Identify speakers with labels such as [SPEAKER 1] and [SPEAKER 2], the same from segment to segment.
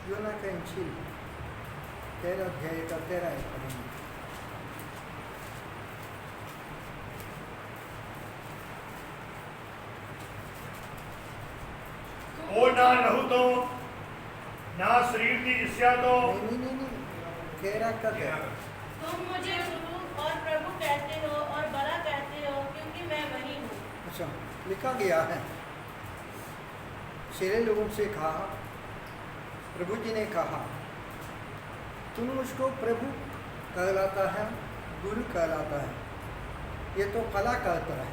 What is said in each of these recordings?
[SPEAKER 1] योना का इंजील 13 अध्याय का 13 है पढ़ेंगे।
[SPEAKER 2] और ना लहू तो ना शरीर की ईर्ष्या तो
[SPEAKER 1] नहीं 13 का 13।
[SPEAKER 3] तुम मुझे गुरु और प्रभु कहते हो और भला कहते हो क्योंकि मैं वही हूँ।
[SPEAKER 1] अच्छा, लिखा गया है, शेरे लोगों से कहा, प्रभु जी ने कहा, तुम मुझको प्रभु कहलाता है, गुरु कहलाता है, ये तो कला कहता है,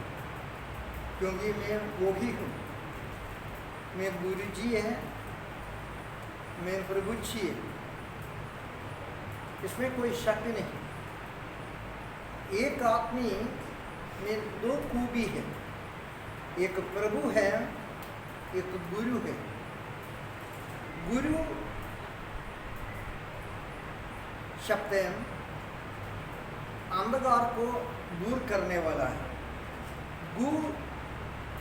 [SPEAKER 1] क्योंकि मैं वो भी हूँ। मैं गुरु जी है, मैं प्रभु जी है, इसमें कोई शक नहीं। एक आदमी में दो खूबी है, एक प्रभु है, एक गुरु है। गुरु शब्द अंधकार को दूर करने वाला है। गु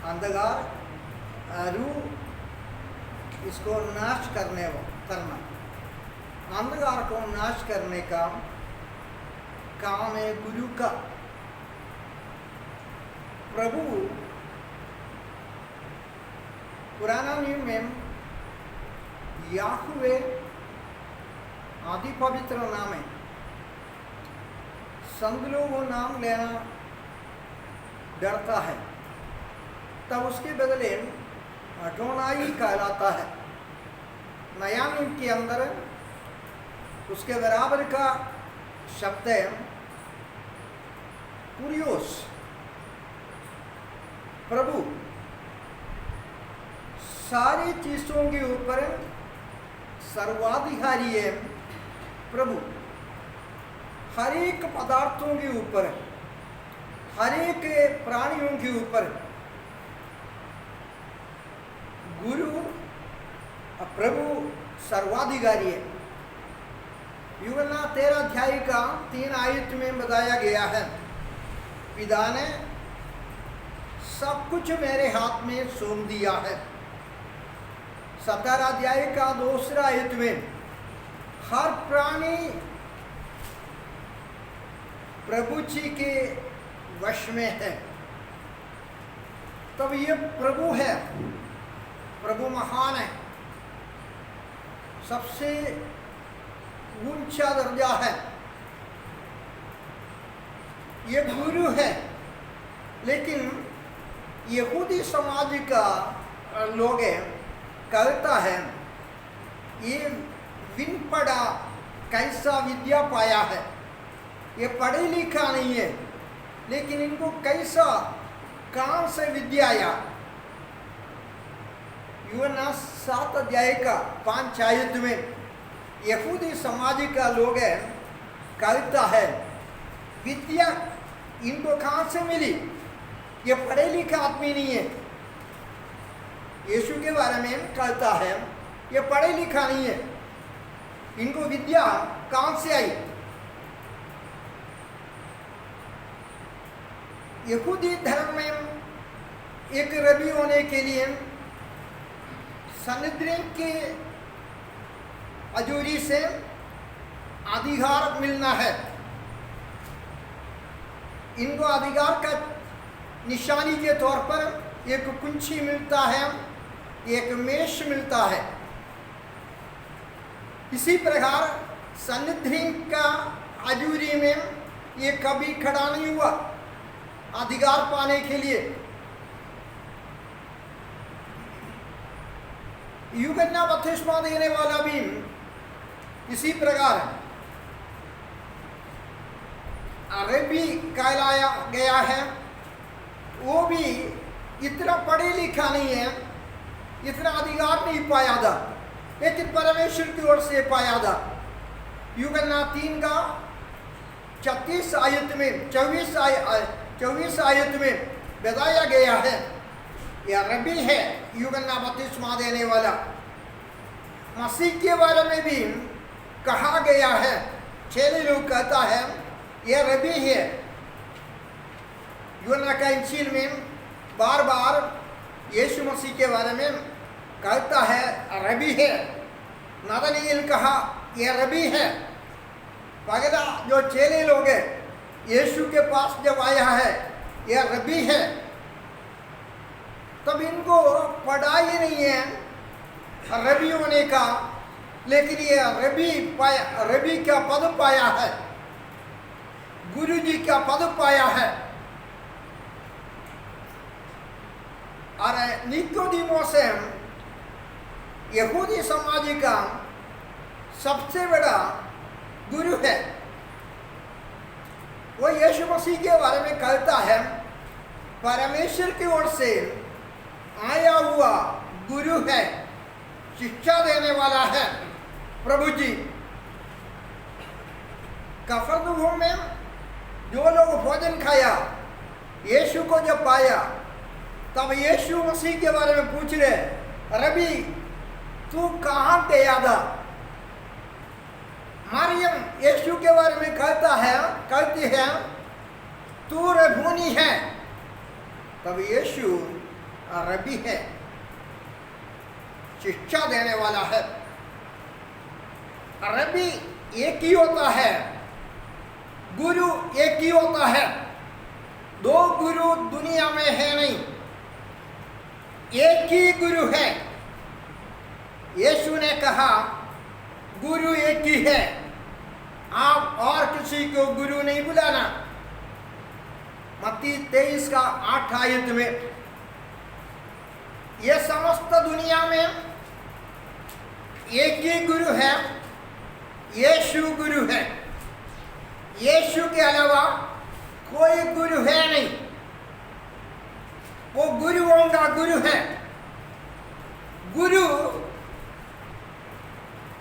[SPEAKER 1] अंधकार, रु इसको नाश करना। अंधकार को नाश करने का काम है गुरु का। प्रभु पुराना नियम में याहुवे आदि पवित्र नाम है। संत लोग वो नाम लेना डरता है, तब उसके बदले अडोनाई कहलाता है। नया नियम के अंदर उसके बराबर का शब्द है कुरियोस। प्रभु सारी चीजों के ऊपर सर्वाधिकारी है। प्रभु हर एक पदार्थों के ऊपर, हर एक प्राणियों के ऊपर गुरु प्रभु सर्वाधिकारी है। यूहन्ना 13 अध्याय का 3 आयत में बताया गया है, पिता ने सब कुछ मेरे हाथ में सौंप दिया है। 17 अध्याय का 2 आयत में हर प्राणी प्रभु जी के वश में है। तब ये प्रभु है, प्रभु महान है, सबसे ऊंचा दर्जा है। ये गुरु है, लेकिन यहूदी समाज का लोग कहता है ये बिन पढ़ा कैसा विद्या पाया है, ये पढ़े लिखा नहीं है, लेकिन इनको कैसा कहाँ से विद्या आया। यूहन्ना 7 अध्याय का 5 आयत में यहूदी समाज का लोग कहता है विद्या इनको कहाँ से मिली, ये पढ़े लिखा आदमी नहीं है। यीशु के बारे में कहता है ये पढ़े लिखा नहीं है, इनको विद्या कहाँ से आई। यहूदी धर्म में एक रबी होने के लिए सनहेद्रिन के अजूरी से अधिकार मिलना है। इनको अधिकार का निशानी के तौर पर एक कुंची मिलता है, एक मेष मिलता है। इसी प्रकार सनहेद्रिन का अजूरी में ये कभी खड़ा नहीं हुआ अधिकार पाने के लिए। यूहन्ना बपतिस्मा देने वाला भी इसी प्रकार अरबी कहलाया गया है। वो भी इतना पढ़े लिखा नहीं है, इतना अधिकार नहीं पाया था, लेकिन परमेश्वर की ओर से पाया था। यूहन्ना 3 का 36 आयत में 24 आयत में बताया गया है यह रबी है यूहन्ना बपतिस्मा देने वाला। मसीह के बारे में भी कहा गया है, चेले लोग कहता है यह रबी है। यूहन्ना का इंजील में बार बार यीशु मसीह के बारे में कहता है रबी है, नतनएल कहा ये रबी है। पगला जो चेले लोग हैं यीशु के पास जब आया है यह रबी है, तब इनको पढ़ाई नहीं है रबी होने का, लेकिन ये रबी क्या पद पाया है, गुरु जी क्या पद पाया है। और निकोदेमुस यहूदी समाज का सबसे बड़ा गुरु है। वो यीशु मसीह के बारे में कहता है परमेश्वर की ओर से आया हुआ गुरु है, शिक्षा देने वाला है प्रभु जी। कफरनहूम में जो लोग भोजन खाया, यीशु को जब पाया तब यीशु मसीह के बारे में पूछ रहे, रबी तू कहाँ गया था। मरियम यीशु के बारे में कहती है तू रबूनी है, तब यीशु रबी है, शिक्षा देने वाला है। रबी एक ही होता है, गुरु एक ही होता है, दो गुरु दुनिया में है नहीं, एक ही गुरु है। यीशु ने कहा गुरु एक ही है, आप और किसी को गुरु नहीं बुलाना। मत्ती 23 का 8 आयत में यह समस्त दुनिया में एक ही गुरु है, यीशु गुरु है। यीशु के अलावा कोई गुरु है नहीं, वो गुरुओं का गुरु है। गुरु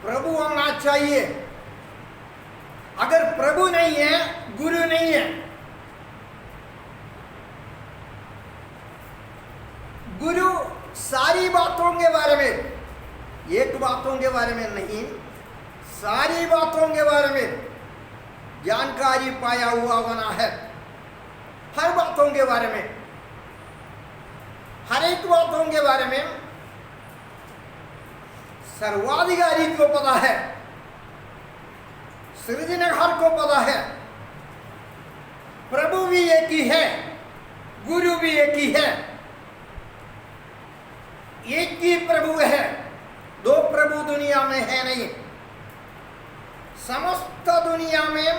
[SPEAKER 1] प्रभु होना चाहिए, अगर प्रभु नहीं है गुरु नहीं है। गुरु सारी बातों के बारे में, एक बातों के बारे में नहीं, सारी बातों के बारे में जानकारी पाया हुआ होना है। हर बातों के बारे में, हर एक बातों के बारे में सर्वाधिकारी को पता है, सृजनहार को पता है। प्रभु भी एक ही है, गुरु भी एक ही है, एक ही प्रभु है, दो प्रभु दुनिया में है नहीं। समस्त दुनिया में,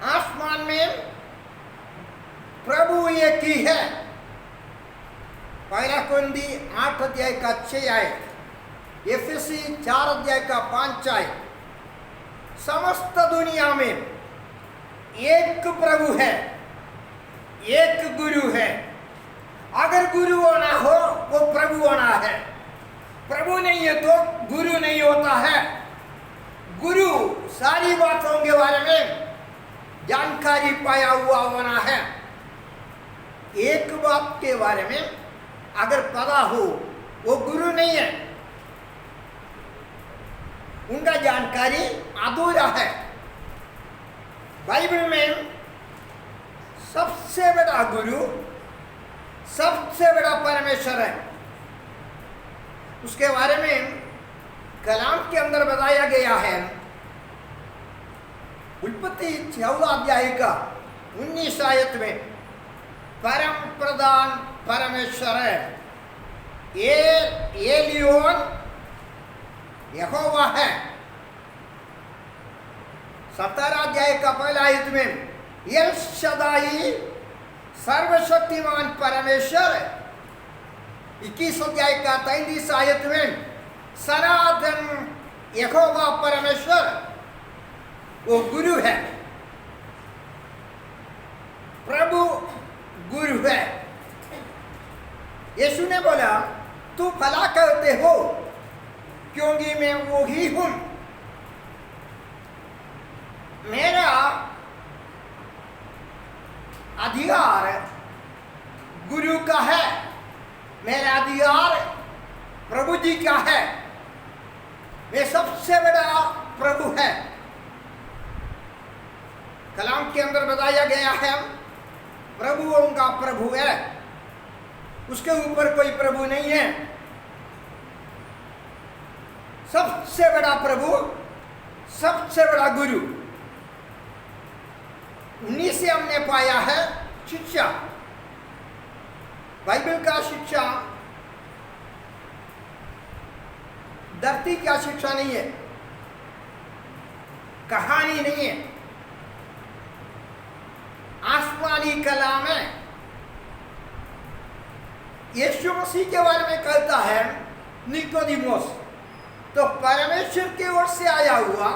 [SPEAKER 1] आसमान में प्रभु एक ही है। पहला कुरिन्थी 8 अध्याय का 6 आए, एफेसी 4 अध्याय का 5 आए। समस्त दुनिया में एक प्रभु है, एक गुरु है। अगर गुरु होना हो वो प्रभु होना है, प्रभु नहीं है तो गुरु नहीं होता है। गुरु सारी बातों के बारे में जानकारी पाया हुआ होना है। एक बात के बारे में अगर पता हो वो गुरु नहीं है, उनका जानकारी अधूरा है। बाइबल में सबसे बड़ा गुरु, सबसे बड़ा परमेश्वर है। उसके बारे में कलाम के अंदर बताया गया है। उत्पत्ति 14 अध्याय का 19 आयत में परम प्रधान परमेश्वर है, एलियोन यहोवा है। 17 अध्याय का पहला आयत में एल शदाई सर्वशक्तिमान परमेश्वर है। 21 अध्याय का 33 आयत में सनातन यहोवा परमेश्वर, वो गुरु है, प्रभु गुरु है। यीशु ने बोला तू भला कहते हो क्योंकि मैं वो ही हूं। मेरा अधिकार गुरु का है, मेरा अधिकार प्रभु जी का है। वे सबसे बड़ा प्रभु है। कलाम के अंदर बताया गया है प्रभुओं का प्रभु है, उसके ऊपर कोई प्रभु नहीं है। सबसे बड़ा प्रभु, सबसे बड़ा गुरु, उन्हीं से हमने पाया है शिक्षा। बाइबल का शिक्षा धरती का शिक्षा नहीं है, कहानी नहीं है, आसमानी कलाम है। यीशु मसीह के बारे में कहता है निकोदेमुस, तो परमेश्वर की ओर से आया हुआ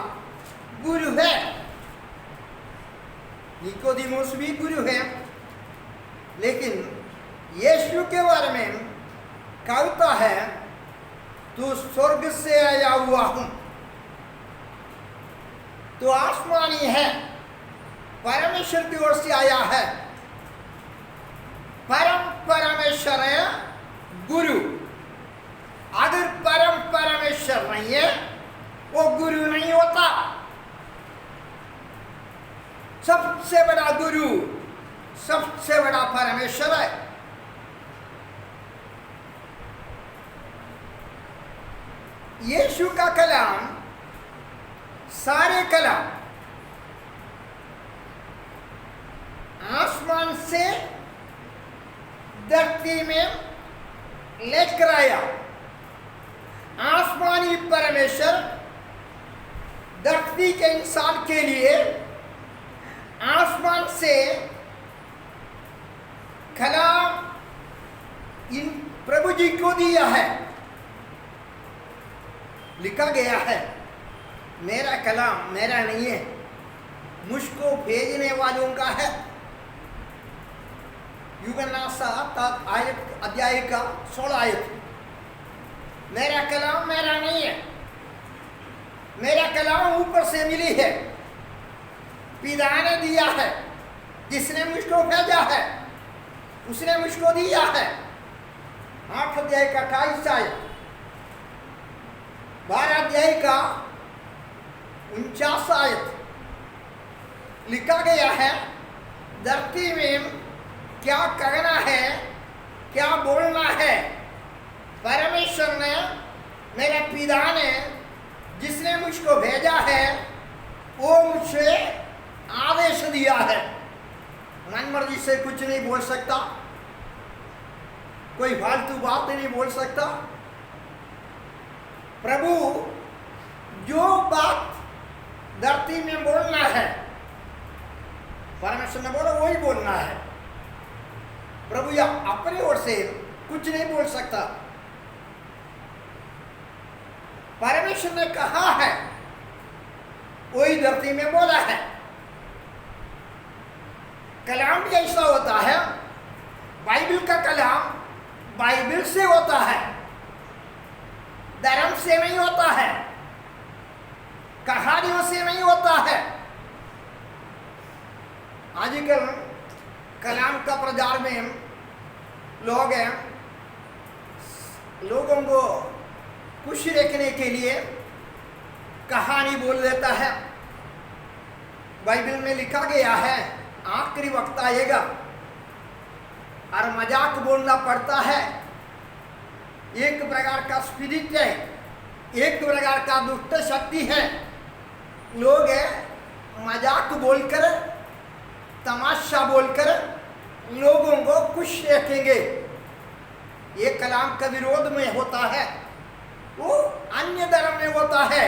[SPEAKER 1] गुरु है। निकोदेमुस भी गुरु है, लेकिन यीशु के बारे में कहता है तू स्वर्ग से आया हुआ हूं। तो आसमानी है, परमेश्वर की ओर से आया है, परम परमेश्वर है गुरु। अगर परम परमेश्वर नहीं है वो गुरु नहीं होता। सबसे बड़ा गुरु, सबसे बड़ा परमेश्वर है। यीशु का कलाम, सारे कलाम आसमान से धरती में लेकर आया। आसमानी परमेश्वर धरती के इंसान के लिए आसमान से कलाम इन प्रभु जी को दिया है। लिखा गया है मेरा कलाम मेरा नहीं है, मुझको भेजने वालों का है। यूहन्ना 7 अध्याय का 16 आयत। मेरा कलाम मेरा नहीं है, मेरा कलाम ऊपर से मिली है, पिता ने दिया है, जिसने मुझको भेजा है उसने मुझको दिया है। 8 अध्याय का 28 आयत, 12 अध्याय का 49 आयत। लिखा गया है धरती में क्या करना है, क्या बोलना है, परमेश्वर ने, मेरे पिता ने, जिसने मुझको भेजा है वो मुझे आदेश दिया है। मन मर्जी से कुछ नहीं बोल सकता, कोई फालतू बात नहीं बोल सकता। प्रभु जो बात धरती में बोलना है, परमेश्वर ने बोला वही बोलना है। प्रभु या अपनी ओर से कुछ नहीं बोल सकता। परमेश्वर ने कहा है वही धरती में बोला है। कलाम भी ऐसा होता है, बाइबल का कलाम बाइबल से होता है, धर्म से नहीं होता है, कहानियों से नहीं होता है। आजकल कलाम का प्रचार में लोग हैं, लोगों को खुश रखने के लिए कहानी बोल देता है। बाइबल में लिखा गया है आखिरी वक्त आएगा और मजाक बोलना पड़ता है। एक प्रकार का स्पिरिट है, एक प्रकार का दुष्ट शक्ति है। लोग मजाक बोलकर, तमाशा बोलकर लोगों को खुश रखेंगे। ये कलाम का विरोध में होता है, वो अन्य धर्म में होता है।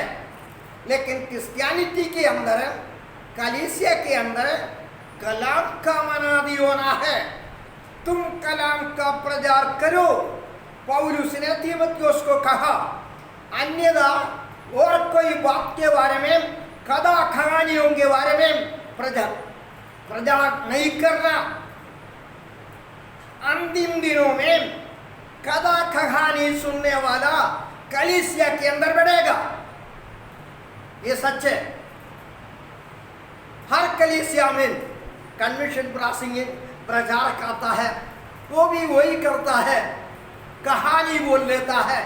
[SPEAKER 1] लेकिन क्रिश्चियनिटी के अंदर, कलीसिया के अंदर कलाम का मनादी होना है। तुम कलाम का प्रचार करो। पौलुस ने तीमुथियुस को कहा, अन्यथा और कोई बात के बारे में, कदा कहानियों के बारे में प्रचार नहीं करना। अंतिम दिनों में कदा कहानी सुनने वाला कलीसिया के अंदर बढ़ेगा। ये सच है। हर कलीसिया में कन्वेंशन प्रचार करता है, वो भी वही करता है, कहानी बोल देता है,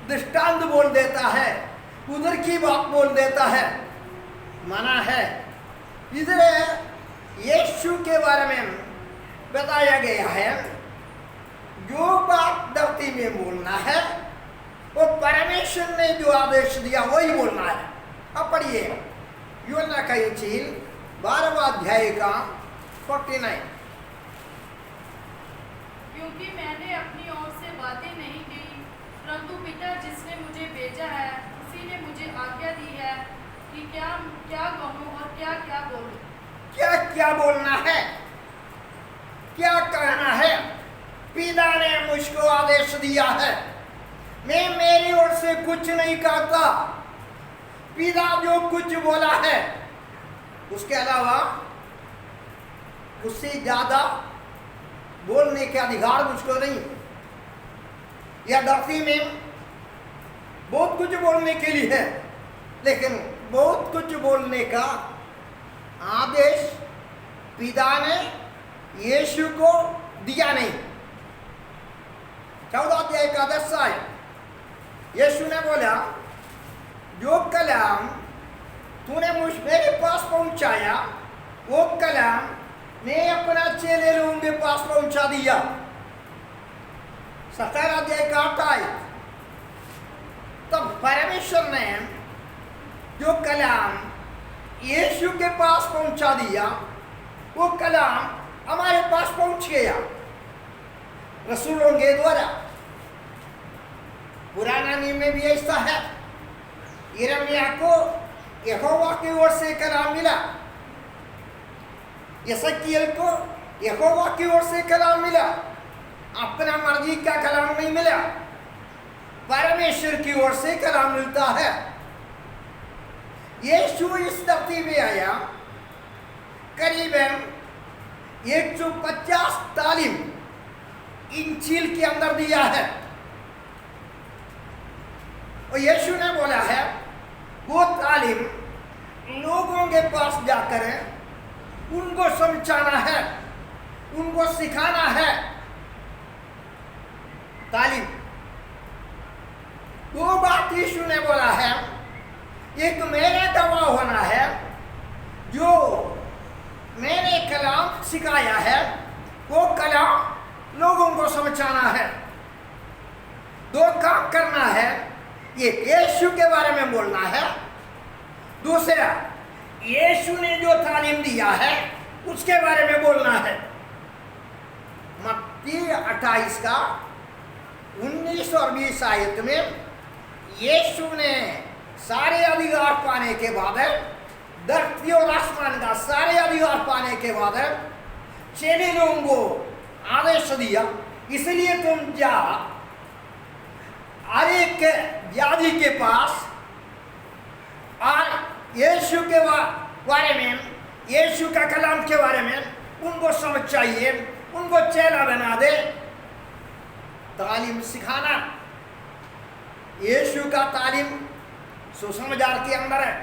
[SPEAKER 1] दृष्टांत बोल देता है, उधर की बात बोल देता है। मना है। इधर यीशु के बारे में बताया गया है, जो बात धरती में बोलना है वो परमेश्वर ने जो आदेश दिया वही बोलना है। अब पढ़िए यूहन्ना का इंजील 12वां अध्याय का 49।
[SPEAKER 3] क्योंकि मैंने अपनी ओर से बातें नहीं की, परंतु पिता जिसने मुझे भेजा है उसी ने मुझे आज्ञा दी है कि क्या क्या कहूँ और क्या क्या बोलूँ।
[SPEAKER 1] क्या क्या बोलना है, क्या कहना है। पिता ने मुझको आदेश दिया है, मैं मेरी ओर से कुछ नहीं कहता। पिता जो कुछ बोला है उसके अलावा उससे ज्यादा बोलने के अधिकार मुझको नहीं। यह धरती में बहुत कुछ बोलने के लिए है, लेकिन बहुत कुछ बोलने का आदेश पिता ने यीशु को दिया नहीं। 14 अध्याय का 10 आयत यीशु ने बोला, जो कलाम तूने मेरे पास पहुंचाया वो कलाम मैं अपना चेले लोगों के पास पहुंचा दिया। 17 अध्याय का 8 आयत तब परमेश्वर ने जो कलाम यीशु के पास पहुंचा दिया वो कलाम हमारे पास पहुंच गया रसूलों के द्वारा। पुराना नियम में भी ऐसा है, यिर्मयाह को यहोवा की ओर से कलाम मिला, यशायाह को यहोवा की ओर से कलाम मिला, अपना मर्जी का कलाम नहीं मिला, परमेश्वर की ओर से कलाम मिलता है। यीशु इस धरती में आया, करीबन 150 तालीम इंजील के अंदर दिया है। और यीशु ने बोला है वो तालीम लोगों के पास जाकर उनको समझाना है, उनको सिखाना है। तालीम वो बात यीशु ने बोला है, एक मेरा गवाह होना है, जो मैंने कलाम सिखाया है वो कलाम लोगों को समझाना है। 2 काम करना है, एक यीशु के बारे में बोलना है, दूसरा यीशु ने जो तालीम दिया है उसके बारे में बोलना है। मत्ती 28 का 19 और 20 आयत में यीशु ने सारे अधिकार पाने के बाद, धरती और आसमान का सारे अधिकार पाने के बाद चेले लोगों को आदेश दिया, इसलिए तुम जा हर एक व्याधि के पास और यीशु के बारे में, यीशु का कलाम के बारे में उनको समझ चाहिए, उनको चेला बना दे। तालीम सिखाना, यीशु का तालीम सुसमाचार के अंदर है।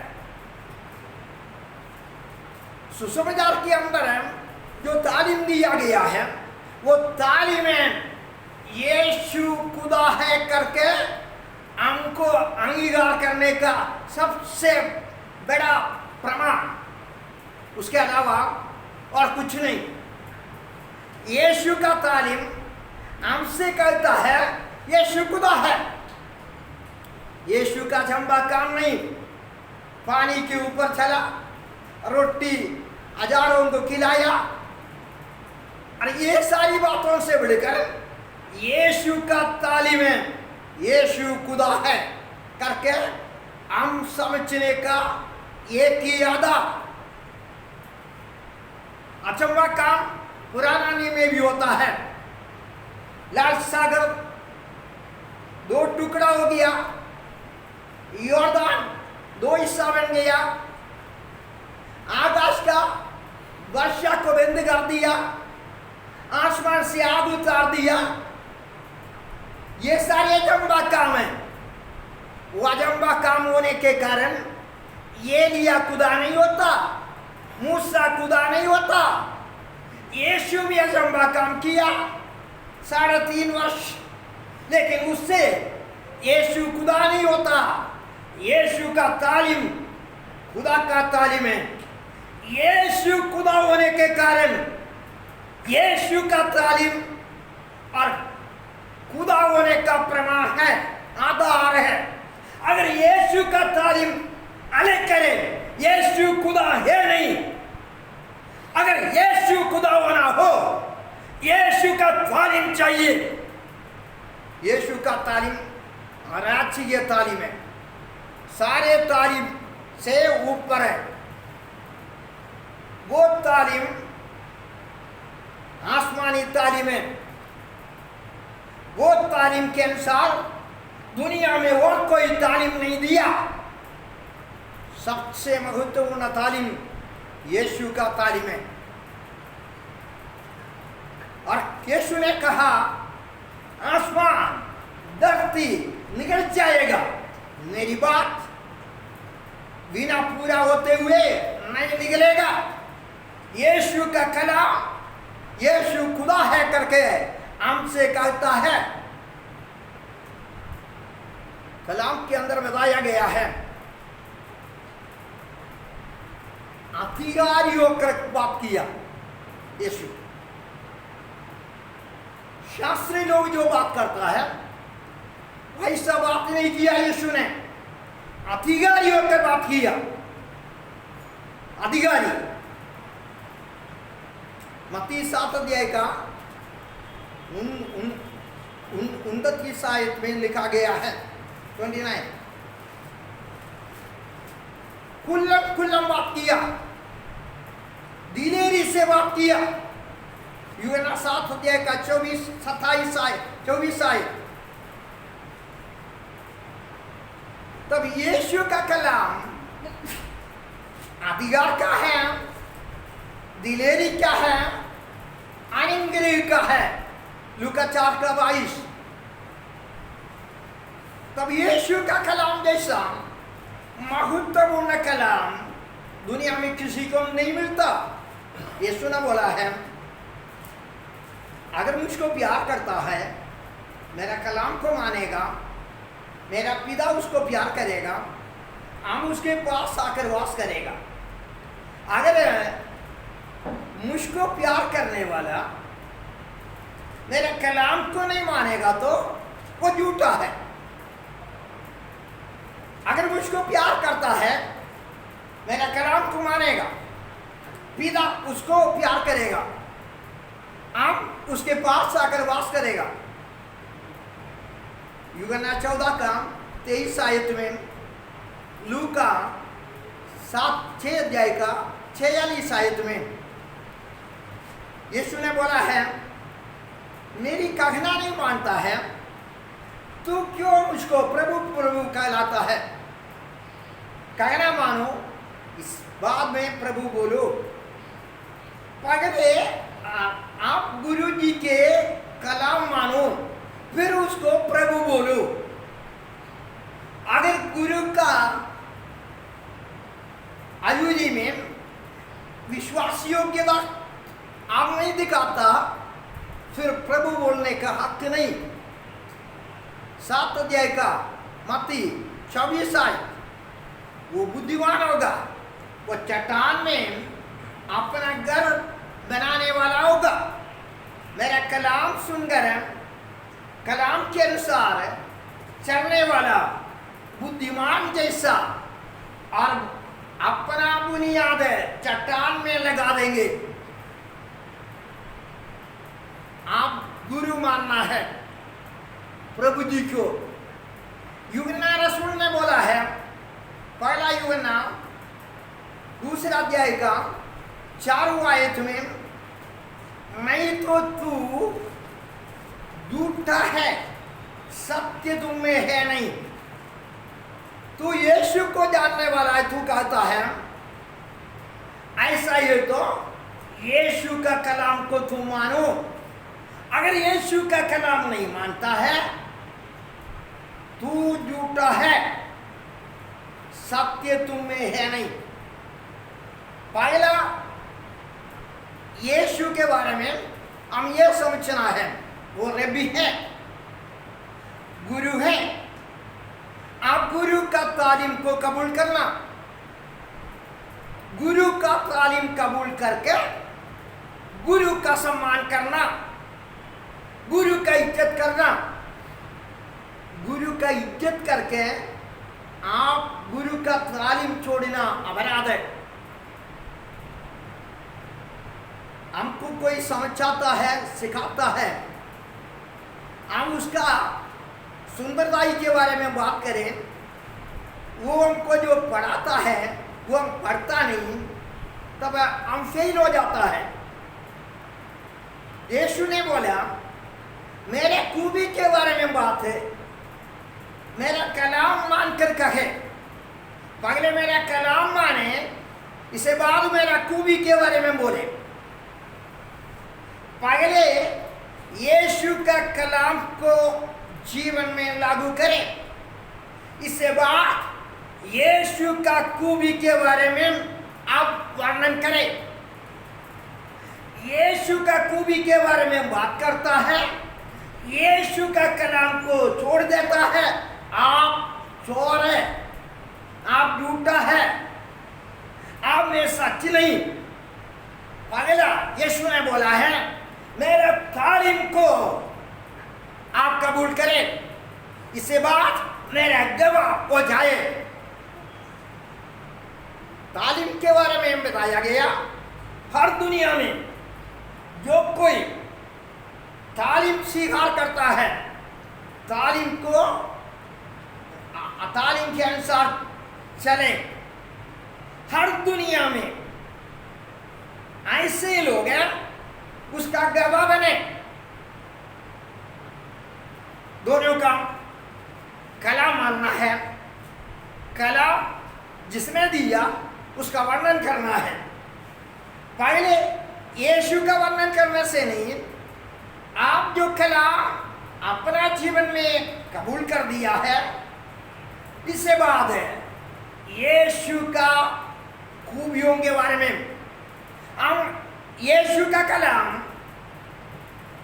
[SPEAKER 1] सुसमाचार के अंदर है जो तालीम दिया गया है, वो तालीम यीशु खुदा है करके हमको अंगीकार करने का सबसे बड़ा प्रमाण, उसके अलावा और कुछ नहीं। यीशु का तालीम हमसे कहता है यीशु खुदा है। यीशु का झंडा काम नहीं, पानी के ऊपर चला, रोटी हजारों को खिलाया, और ये सारी बातों से बढ़कर यीशु का तालीम है यीशु खुदा है करके हम समझने का एक ही आधार। अचंबा काम पुराना नियम में भी होता है। लाल सागर 2 टुकड़ा हो गया, यॉर्दान 2 हिस्सा बन गया, आकाश का वर्षा को बंद कर दिया, आसमान से आग उतार दिया। ये सारे अजंबा काम है। वो अजंबा काम होने के कारण एलिया खुदा नहीं होता, मूसा खुदा नहीं होता। यीशु भी अजंबा काम किया 3.5 वर्ष, लेकिन उससे यीशु खुदा नहीं होता। यीशु का तालीम खुदा का तालीम है। यीशु खुदा होने के कारण यीशु का तालीम और खुदा होने का प्रमाण है आधार है। अगर यीशु का तालीम अलग करे, यीशु खुदा है नहीं। अगर यीशु खुदा होना हो, यीशु का तालीम चाहिए। यीशु का तालीम राजकीय तालीम है, सारे तालीम से ऊपर है। वो तालीम आसमानी तालीम है। वो तालीम के अनुसार दुनिया में और कोई तालीम नहीं दिया। सबसे महत्वपूर्ण तालीम यीशु का तालीम है। और यीशु ने कहा आसमान धरती निकल जाएगा, मेरी बात बिना पूरा होते हुए नहीं निकलेगा। यीशु का कलाम, यीशु खुदा है करके हमसे कहता है। कलाम के अंदर बताया गया है, अधिकारी होकर बात किया यीशु। शास्त्री लोग जो बात करता है वैसा बात नहीं किया यीशु ने, अधिकारी होकर बात किया। अधिकारी मत्ती 7 अध्याय का 29 आयत में लिखा गया है 29। खुल्लम बात किया, दिलेरी से बात किया। यूहन्ना 7 अध्याय का 24 आयत। तब यीशु का कलाम अधिकार का है, दिलेरी क्या है, अनुग्रह का है। लूका 4 का 22। तब यीशु का कलाम जैसा महत्वपूर्ण कलाम दुनिया में किसी को नहीं मिलता। यीशु ने बोला है, अगर मुझको प्यार करता है, मेरा कलाम को मानेगा, मेरा पिता उसको प्यार करेगा, हम उसके पास आकर वास करेगा। अगर मुझको प्यार करने वाला मेरे कलाम को नहीं मानेगा तो वो झूठा है। अगर मुझको प्यार करता है, मेरा कलाम को मानेगा, पिता उसको प्यार करेगा, हम उसके पास आकर वास करेगा। यूहन्ना 14 का 23 आयत में, लूका 6 अध्याय का 46 आयत में यीशु ने बोला है, मेरी कहना नहीं मानता है, तू क्यों मुझको प्रभु प्रभु कहलाता है? कहना मानो, इस बात में प्रभु बोलो। पहले आप गुरु जी के कलाम मानो, फिर उसको प्रभु बोलो। अगर गुरु का आयुजी में विश्वास योग्यता आप नहीं दिखाता, फिर प्रभु बोलने का हक नहीं। 7 अध्याय का मत्ती 24 आयत, वो बुद्धिमान होगा, वो चट्टान में अपना घर बनाने वाला होगा। मेरा कलाम सुनकर कलाम के अनुसार चलने वाला बुद्धिमान जैसा, और अपना बुनियाद चट्टान में लगा देंगे। आप गुरु मानना है प्रभु जी को। यूहन्ना रसूल ने बोला है, पहला यूहन्ना 2 अध्याय का 4 आयत में, नहीं तो तू झूठा है, सत्य तुम में है नहीं। तू यीशु को जानने वाला है, तू कहता है ऐसा ही तो यीशु का कलाम को तू मानो। अगर यीशु का कलाम नहीं मानता है, तू झूठा है, सत्य तुम में है नहीं। पहला यीशु के बारे में हम ये समझना है, वो रब्बी है, गुरु है। आप गुरु का तालीम को कबूल करना, गुरु का तालीम कबूल करके गुरु का सम्मान करना, गुरु का इज्जत करना, गुरु का इज्जत करके आप गुरु का तालीम छोड़ना अपराध है। हमको कोई समझाता है, सिखाता है, हम उसका सुंदरताई के बारे में बात करें, वो हमको जो पढ़ाता है वो हम पढ़ता नहीं, तब हम फेल हो जाता है। यीशु ने बोला मेरे खूबी के बारे में बात है, मेरा कलाम मानकर कहे, पहले मेरा कलाम माने, इसके बाद मेरा खूबी के बारे में बोले। पहले यीशु का कलाम को जीवन में लागू करें, इसके बाद यीशु का खूबी के बारे में आप वर्णन करें। यीशु का खूबी के बारे में बात करता है, यीशु का कलाम को छोड़ देता है, आप चोर है, आप झूठा है, आप में सच नहीं। पहला यीशु ने बोला है मेरे तालीम को आप कबूल करें, इसके बाद मेरा गवाह हो जाए। तालीम के बारे में बताया गया, हर दुनिया में जो कोई तालीम स्वीकार करता है, तालीम को तालीम के अनुसार चले, हर दुनिया में ऐसे लोग हैं उसका गवाह बने। दोनों का कलाम मानना है, कलाम जिसने दिया उसका वर्णन करना है। पहले यीशु का वर्णन करने से नहीं, आप जो कलाम अपना जीवन में कबूल कर दिया है, इससे बाद है यीशु का खूबियों के बारे में। हम यीशु का कलाम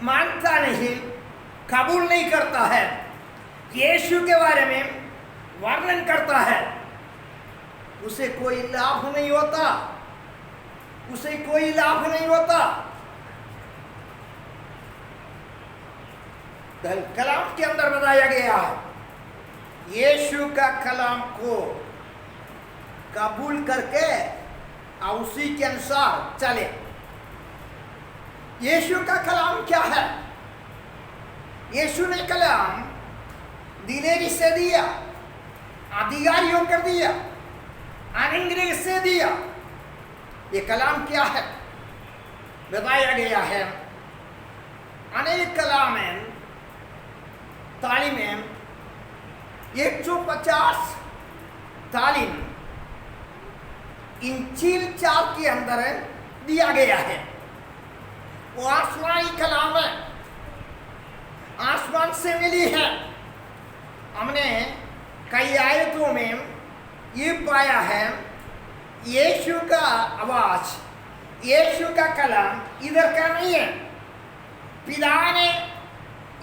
[SPEAKER 1] मानता नहीं, कबूल नहीं करता है, यीशु के बारे में वर्णन करता है, उसे कोई लाभ नहीं होता, उसे कोई लाभ नहीं होता। कलाम के अंदर बताया गया है यीशु का कलाम को कबूल करके और उसी के अनुसार चले। यीशु का कलाम क्या है? यीशु ने कलाम दिलेरी से दिया, अधिकारियों कर दिया, अनुग्रह से दिया। ये कलाम क्या है बताया गया है। अनेक कलाम हैं, तालीमें 150 तालीम इंजील 4 के अंदर दिया गया है। वो आसमानी कलाम है, आसमान से मिली है। हमने कई आयतों में ये पाया है यीशु का आवाज, यीशु का कलाम इधर का नहीं है, पिता ने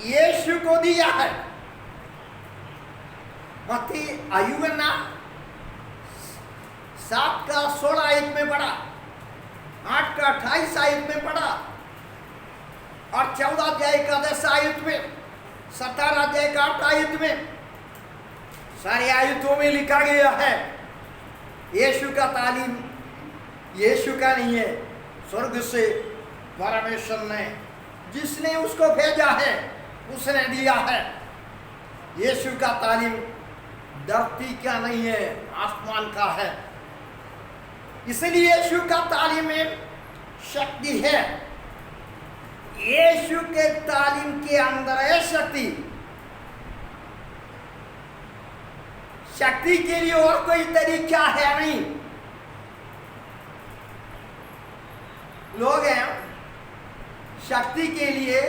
[SPEAKER 1] यीशु को दिया है। मत्ती अय्यूबना 7 का 16 आयत में पढ़ा, 8 का 28 आयत में पढ़ा, और 14 अध्याय का 10 आयत में, 17 अध्याय का 8 आयत में, सारी आयतों में लिखा गया है यीशु का तालीम यीशु का नहीं है, स्वर्ग से परमेश्वर ने जिसने उसको भेजा है उसने दिया है। यीशु का तालीम धरती का नहीं है, आसमान का है। इसलिए यीशु का तालीम में शक्ति है। यीशु के तालीम के अंदर है शक्ति। शक्ति के लिए और कोई तरीका है नहीं। लोग हैं शक्ति के लिए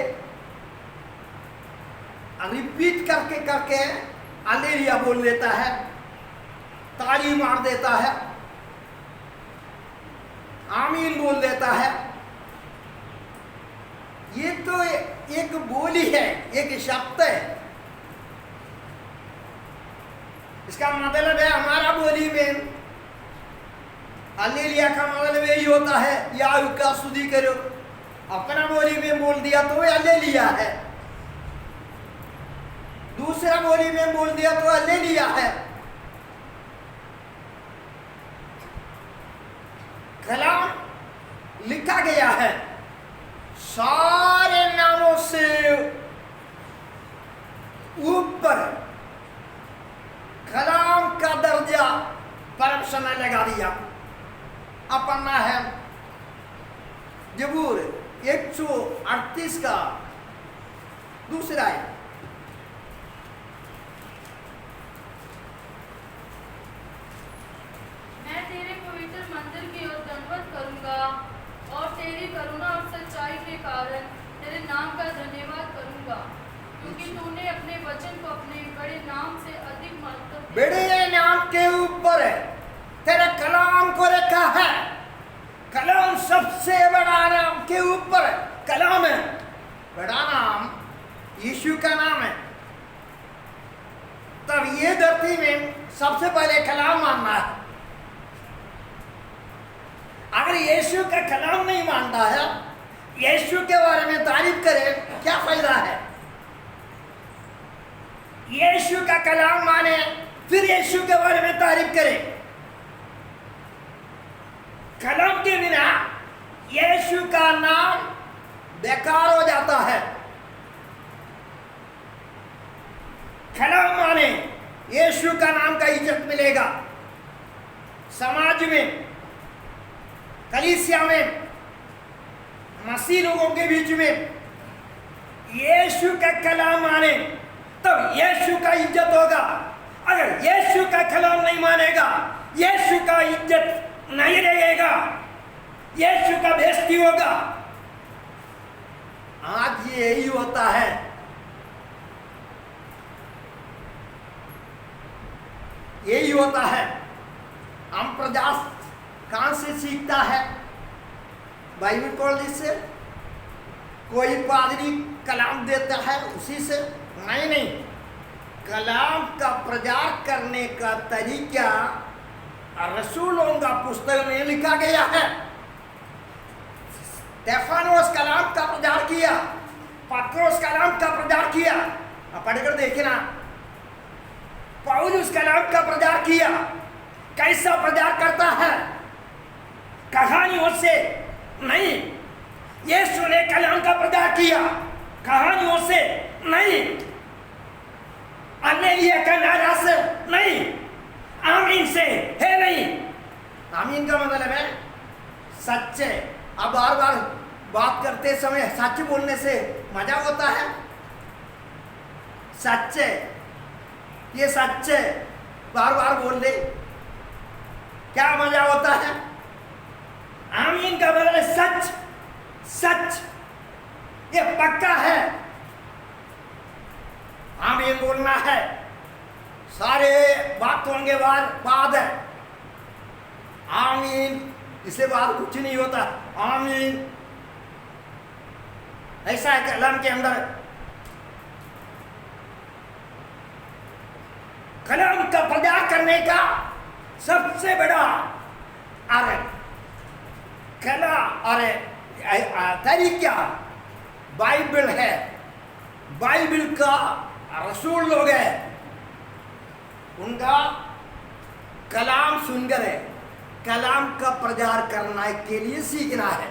[SPEAKER 1] रिपीट करके करके हालेलुया बोल देता है, ताली मार देता है, आमीन बोल देता है। ये तो एक बोली है, एक शब्द है। इसका मतलब है हमारा बोली में हालेलुया का मतलब यही होता है, याहू का स्तुति करो। अपना बोली में बोल दिया तो वो हालेलुया है। दूसरा बोली में बोल दिया तो ले लिया है। कलाम लिखा गया है, सारे नामों से ऊपर कलाम का दर्जा परमेश्वर ने लगा दिया। अब पढ़ना है जबूर 138 का दूसरा है।
[SPEAKER 3] मैं तेरे पवित्र मंदिर की ओर दंडवत करूंगा और तेरी करुणा और सच्चाई के कारण तेरे नाम का धन्यवाद करूंगा, क्योंकि तूने अपने वचन को अपने बड़े नाम से अधिक महत्व दिया।
[SPEAKER 1] बड़े नाम के ऊपर है तेरे कलाम को रखा है। कलाम सबसे बड़ा नाम के ऊपर है, कलाम है। बड़ा नाम यीशु का नाम है। तब ये धरती में सबसे पहले कलाम मानना है। अगर यीशु का कलाम नहीं मानता है, यीशु के बारे में तारीफ करे, क्या फायदा है? यीशु का कलाम माने फिर यीशु के बारे में तारीफ करे। कलाम के बिना यीशु का नाम बेकार हो जाता है। कलाम माने यीशु का नाम का इज्जत मिलेगा समाज में, कलीसिया में, मसीह लोगों के बीच में। यीशु का कलाम माने तब यीशु का इज्जत होगा। अगर यीशु का कलाम नहीं मानेगा, यीशु का इज्जत नहीं रहेगा, यीशु का बेइज्जती होगा। आज यही होता है। यही होता है। हम प्रयास कहां से सीखता है? बाइबल कॉलेज से। कोई पादरी कलाम देता है उसी से? नहीं, कलाम का प्रचार करने का तरीका रसूलों का पुस्तक में लिखा गया है। स्टेफानोस कलाम का प्रचार किया, पत्रोस कलाम का प्रचार किया। अब पढ़कर देखना, पौलुस कलाम का प्रचार किया। कैसा प्रचार करता है? कहानियों से नहीं। यीशु ने कलाम का प्रचार किया, कहानियों से नहीं, हालेलुया का नारा से नहीं, आमीन से है नहीं। आमीन का मतलब है सच्चे। अब बार बार बात करते समय सच बोलने से मजा होता है। सच्चे, ये सच्चे बार बार बोल दे, क्या मजा होता है? आमीन का मतलब है सच, सच, ये पक्का है। आमीन बोलना है, सारे बातों के बाद है आमीन, इससे बाद कुछ नहीं होता। आमीन ऐसा है कलाम के अंदर। कलाम का प्रचार करने का सबसे बड़ा कला और तरीका बाइबल है। बाइबल का रसूल लोग है, उनका कलाम सुनकर है, कलाम का प्रचार करने के लिए सीखना है।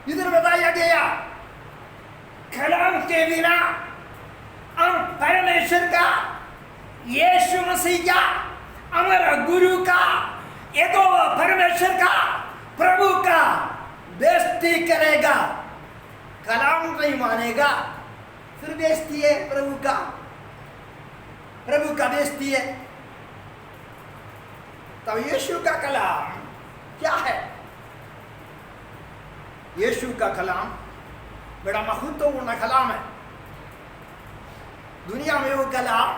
[SPEAKER 1] इधर बताया गया कलाम के बिना हम परमेश्वर का, यीशु मसीह का, हमारा गुरु का, यहोवा परमेश्वर का, प्रभु का बेइज्जती करेगा। कलाम नहीं मानेगा फिर बेइज्जती है प्रभु का बेइज्जती है। तो यीशु का कलाम क्या है? यीशु का कलाम बड़ा महत्वपूर्ण कलाम है। दुनिया में वो कलाम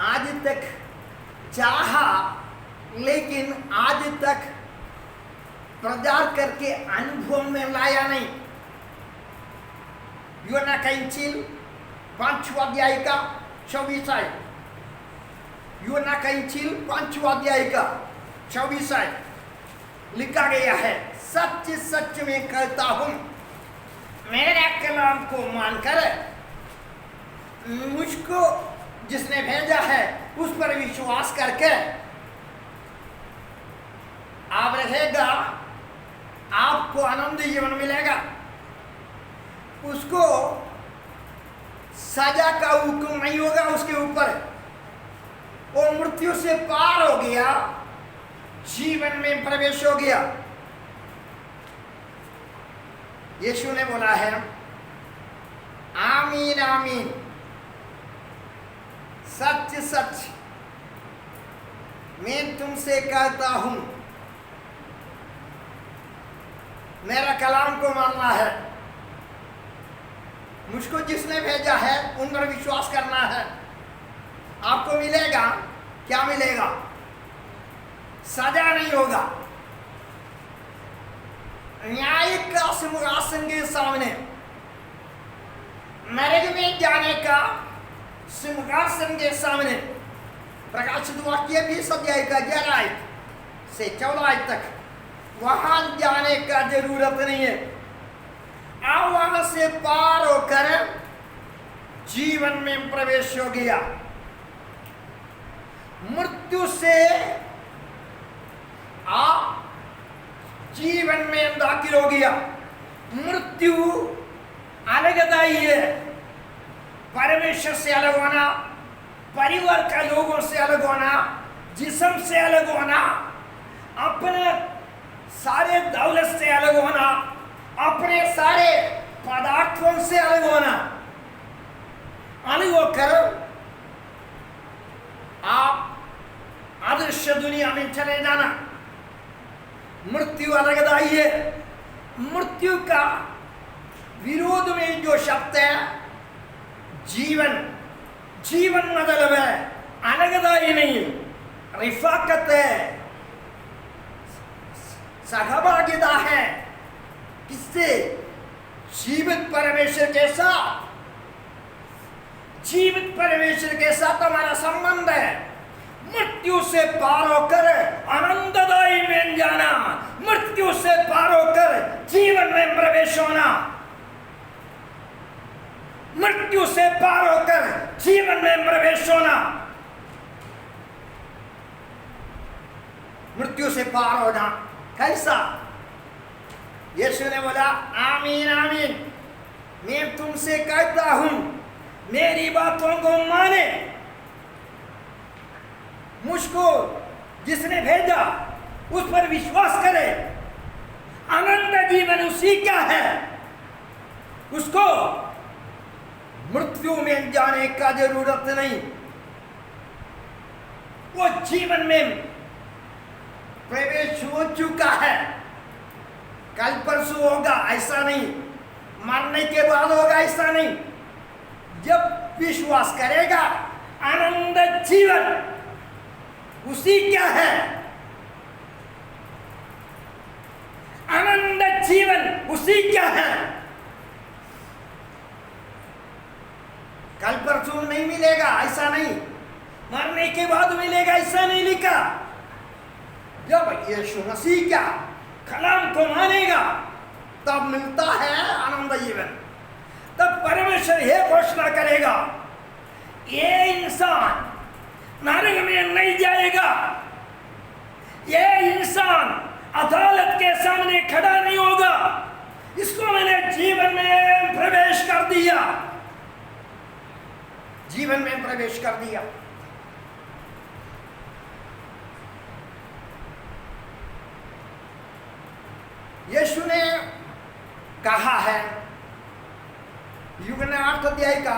[SPEAKER 1] आज तक चाहा, लेकिन आज तक प्रचार करके अनुभव में लाया नहीं। यूहन्ना का इंजील 5वां अध्याय का 24 आयत, यूहन्ना का इंजील 5वां अध्याय का 24 आयत लिखा गया है, सच सच में कहता हूं मेरे कलाम को मानकर मुझको जिसने भेजा है उस पर विश्वास करके आप रहेगा, आपको आनंद जीवन मिलेगा। उसको सजा का हुक्म नहीं होगा उसके ऊपर, वो मृत्यु से पार हो गया, जीवन में प्रवेश हो गया। यीशु ने बोला है आमीन आमीन, सच सच मैं तुमसे कहता हूं, मेरा कलाम को मानना है, मुझको जिसने भेजा है उन पर विश्वास करना है, आपको मिलेगा। क्या मिलेगा? सजा नहीं होगा। न्याय का सिंहासन के सामने, नरक में जाने का सिंहासन के सामने, प्रकाशित वाक्य 20 अध्याय का 11 से 14 तक, वहां जाने का जरूरत नहीं है। आप वहां से पार होकर जीवन में प्रवेश हो गया, मृत्यु से आप जीवन में दाखिल हो गया। मृत्यु अलगदाई है, परमेश्वर से अलग होना, परिवार का लोगों से अलग होना, जिस्म से अलग होना, अपने सारे दौलत से अलग होना, अपने सारे पदार्थों से अलग होना। अलग होकर आप अदृश्य दुनिया में चले जाना। मृत्यु अलगदाई है। मृत्यु का विरोध में जो शब्द है जीवन, जीवन मतलब है अलगदाई नहीं, रिफाकत है, सहभागिता है। किससे? जीवित परमेश्वर के साथ। जीवित परमेश्वर के साथ हमारा संबंध है। मृत्यु से पार होकर आनंददायी में जाना, मृत्यु से पार होकर जीवन में प्रवेश होना, मृत्यु से पार होकर जीवन में प्रवेश होना, मृत्यु से पार होना। कैसा? यीशु ने बोला आमीन आमीन, मैं तुमसे कहता हूं, मेरी बातों को माने, मुझको जिसने भेजा उस पर विश्वास करे, अनंत जीवन उसी का है, उसको मृत्यु में जाने का जरूरत नहीं, वो जीवन में प्रवेश हो चुका है। कल परसों होगा ऐसा नहीं, मरने के बाद होगा ऐसा नहीं। जब विश्वास करेगा आनंद जीवन उसी क्या है, आनंद जीवन उसी क्या है। कल परसों नहीं मिलेगा ऐसा नहीं, मरने के बाद मिलेगा ऐसा नहीं लिखा। जब यीशु मसीह का कलाम को मानेगा तब मिलता है आनंद जीवन। तब परमेश्वर यह घोषणा करेगा, ये इंसान नरक में नहीं जाएगा, ये इंसान अदालत के सामने खड़ा नहीं होगा, इसको मैंने जीवन में प्रवेश कर दिया, जीवन में प्रवेश कर दिया। यीशु ने कहा है यूहन्ना 8 अध्याय का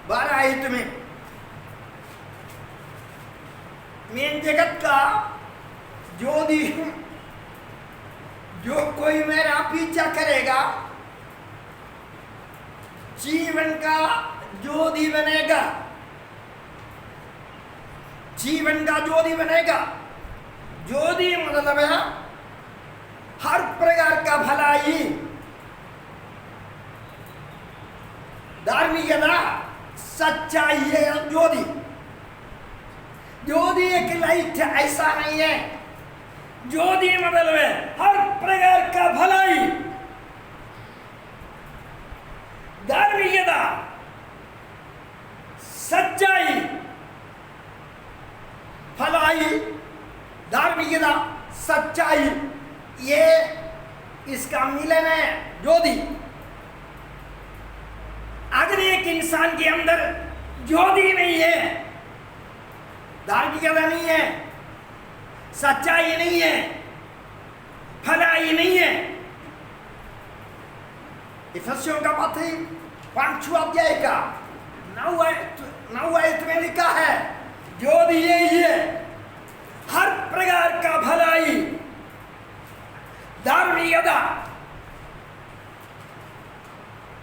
[SPEAKER 1] 12 आयत में, मैं जगत का ज्योति हूं, जो कोई मेरा पीछा करेगा जीवन का ज्योति बनेगा, जीवन का ज्योति बनेगा। ज्योति मतलब है हर प्रकार का भलाई, धार्मिकता, सच्चाई है ज्योति। ज्योति एक लाइट ऐसा नहीं है, ज्योति मतलब है हर प्रकार का भलाई, धार्मिकता, सच्चाई, भलाई, धार्मिकता, सच्चाई, ये इसका मिलन है ज्योति। अगर एक इंसान के अंदर ज्योति नहीं है, धार्मिकता नहीं है, सच्चाई नहीं है, भलाई नहीं है, इफिसियों का पत्र 5वां अध्याय का 9 आयत में लिखा है, ज्योति यही है, हर प्रकार का भलाई, धार्मिकता,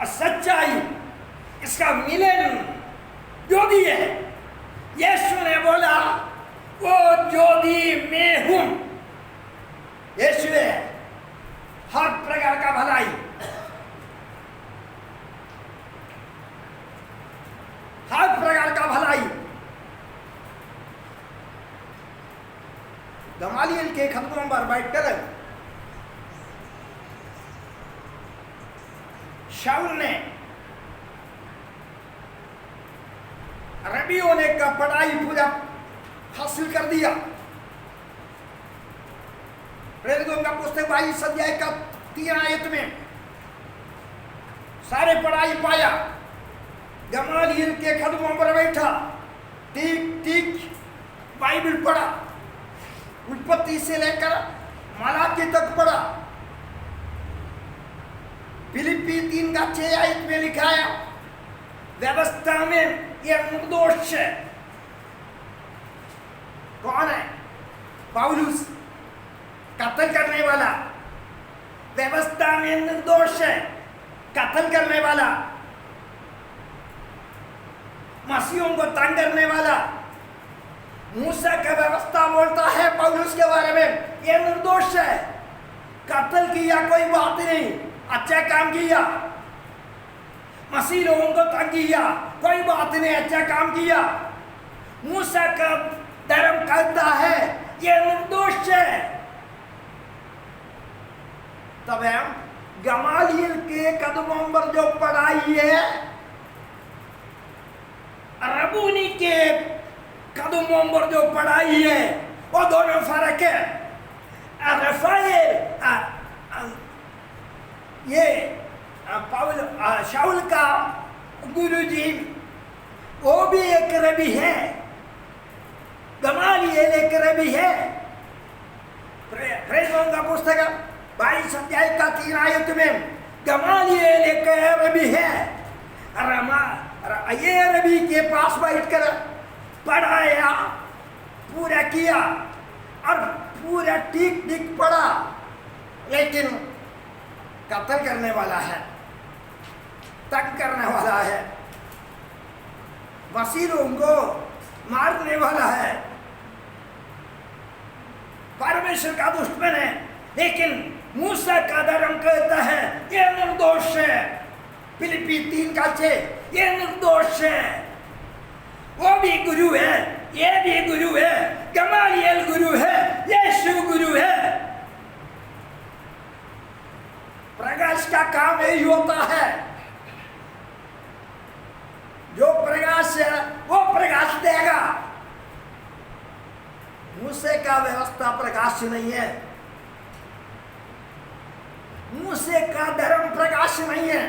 [SPEAKER 1] सच्चाई, इसका मिलन ज्योति है। यीशु ने बोला वो ज्योति में हूं। यीशु है हर प्रकार का भलाई, हर प्रकार का भलाई। गमालियल के कदमों पर बैठकर शाऊल ने रबी होने का पढ़ाई पूरा हासिल कर दिया। प्रेरितों का पुस्तक 22 अध्याय का 3 आयत में सारे पढ़ाई पाया। गमालियल के कदमों पर बैठा, ठीक ठीक बाइबल पढ़ा, उत्पत्ति से लेकर मलाकी तक पढ़ा। फिलिप्पी 3 का 6 आयत में लिखा है, व्यवस्था में यह निर्दोष है। कौन है? पौलुस, कत्ल करने वाला, व्यवस्था में निर्दोष है, कत्ल करने वाला, मसीहों को तंग करने वाला। मूसा का व्यवस्था बोलता है पौलुस के बारे में, यह निर्दोष है, कत्ल किया कोई बात नहीं, अच्छा काम किया, मसीह लोगों को तंग किया कोई बात नहीं, अच्छा काम किया। मूसा का धर्म कहता है यह निर्दोष है। तब हम गमालियल के कदमों पर जो पढ़ाई है, रबूनी के कदमों पर जो पढ़ाई है, वो दोनों फर्क है। ये शाऊल का गुरुजी वो भी एक रबी है, गमालियल एक रबी है। प्रेरितों का पुस्तक 22 अध्याय का 3 आयत में गमालियल एक रबी है। ये रबी के पास बैठकर पढ़ाया, पूरा किया और पूरा ठीक ठीक पढ़ा, लेकिन कत्ल करने वाला है, तंग करने वाला है, मसीहों को मारने वाला है, परमेश्वर का दुश्मन है। लेकिन मूसा का धर्म कहता है यह निर्दोष है। फिलिप्पी 3 का 6, यह निर्दोष है। वो भी गुरु है, ये भी गुरु है, गमालियल गुरु है, यीशु गुरु है। प्रकाश का काम यही होता है, जो प्रकाश है वो प्रकाश देगा। मूसे का व्यवस्था प्रकाश नहीं है, मूसे का धर्म प्रकाश नहीं है,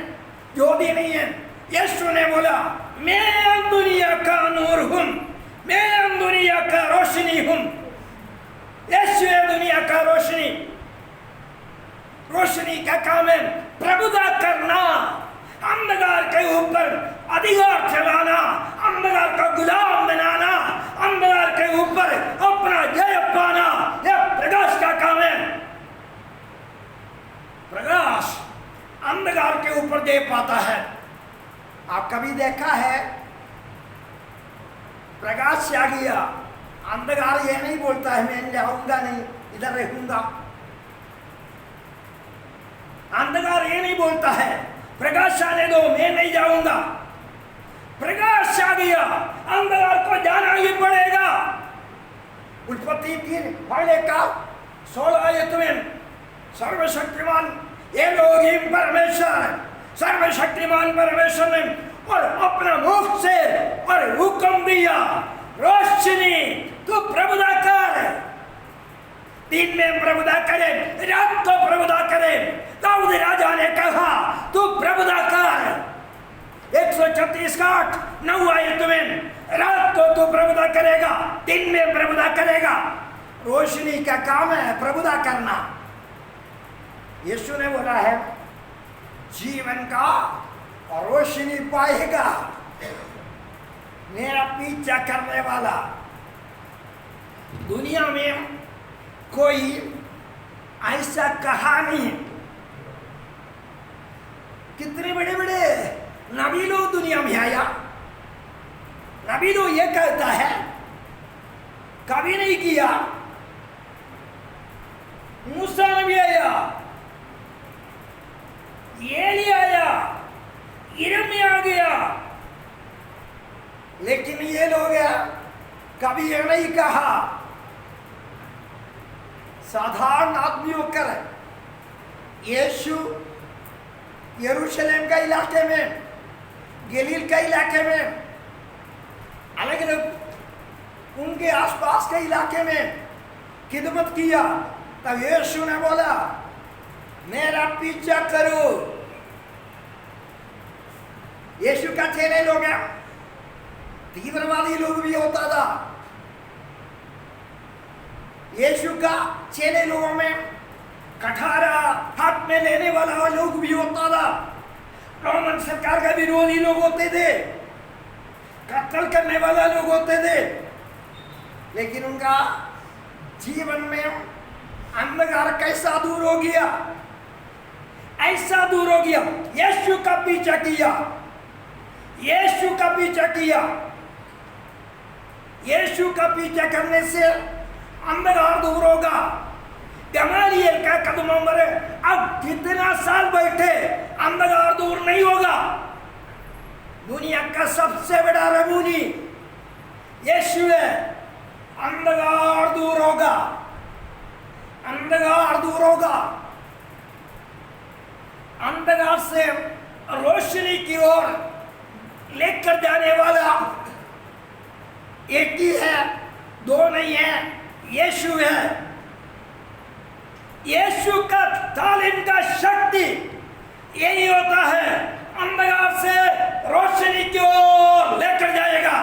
[SPEAKER 1] ज्योति नहीं है। यीशु ने बोला मैं दुनिया का नूर हूं, मैं दुनिया का रोशनी हूं। यीशु है दुनिया का रोशनी। रोशनी का काम है प्रभुता करना, अंधकार के ऊपर अधिकार चलाना, अंधकार का गुलाम बनाना, अंधकार के ऊपर अपना जय पाना, यह प्रकाश का काम है। प्रकाश अंधकार के ऊपर दे पाता है। आप कभी देखा है प्रकाश आ गया, अंधकार ये नहीं बोलता है मैं जाऊंगा नहीं, इधर रहूंगा। अंधकार ये नहीं बोलता है प्रकाश आने दो, मैं नहीं जाऊंगा। प्रकाश आ गया, अंधकार को जाना ही पड़ेगा। उत्पत्ति 3 पहले का 16 आयत में सर्वशक्तिमान एलोहिम परमेश्वर
[SPEAKER 4] सर्वशक्तिमान परमेश्वर ने और अपना मुख से और हुक्म दिया, रोशनी तू प्रभुता कर। दिन में प्रभुता करे, रात को प्रभुता करे। दाऊद राजा ने कहा तू प्रभुता कर। 136 का 9 आयत में रात को तू प्रभुता करेगा, दिन में प्रभुता करेगा। रोशनी का काम है प्रभुता करना। यीशु ने बोला है जीवन का रोशनी पाएगा मेरा पीछा करने वाला। दुनिया में कोई ऐसा कहानी है, कितने बड़े बड़े नबी लोग दुनिया में आया। नबी लोग ये कहता है कभी नहीं किया। मूसा नबी आया, एली आया, यिर्मयाह आ गया, लेकिन ये लोग कभी ये नहीं कहा। साधारण आदमी होकर यीशु यरूशलेम का इलाके में, गलील का इलाके में, अलग अलग उनके आसपास के इलाके में खिदमत किया। तब यीशु ने बोला मेरा पीछा करो। यीशु का चेले लोग हैं, तीव्रवादी लोग भी होता था। यीशु का चेले लोगों में कठारा हाथ में लेने वाला लोग भी होता था। रोमन सरकार का विरोधी लोग होते थे, कत्ल करने वाला लोग होते थे। लेकिन उनका जीवन में अंधकार कैसा दूर हो गया, ऐसा दूर हो गया। यीशु का पीछा किया, यीशु का पीछा किया। यीशु का पीछा करने से अंधकार दूर होगा। गमालियल का कदमों पर अब कितना साल बैठे, अंधकार दूर नहीं होगा। दुनिया का सबसे बड़ा रबूनी यीशु है। अंधकार दूर होगा, अंधकार दूर होगा। अंधकार से रोशनी की ओर लेकर जाने वाला एक ही है, दो नहीं है, यीशु है। यीशु का तालीम का शक्ति यही होता है, अंधकार से रोशनी की ओर लेकर जाएगा।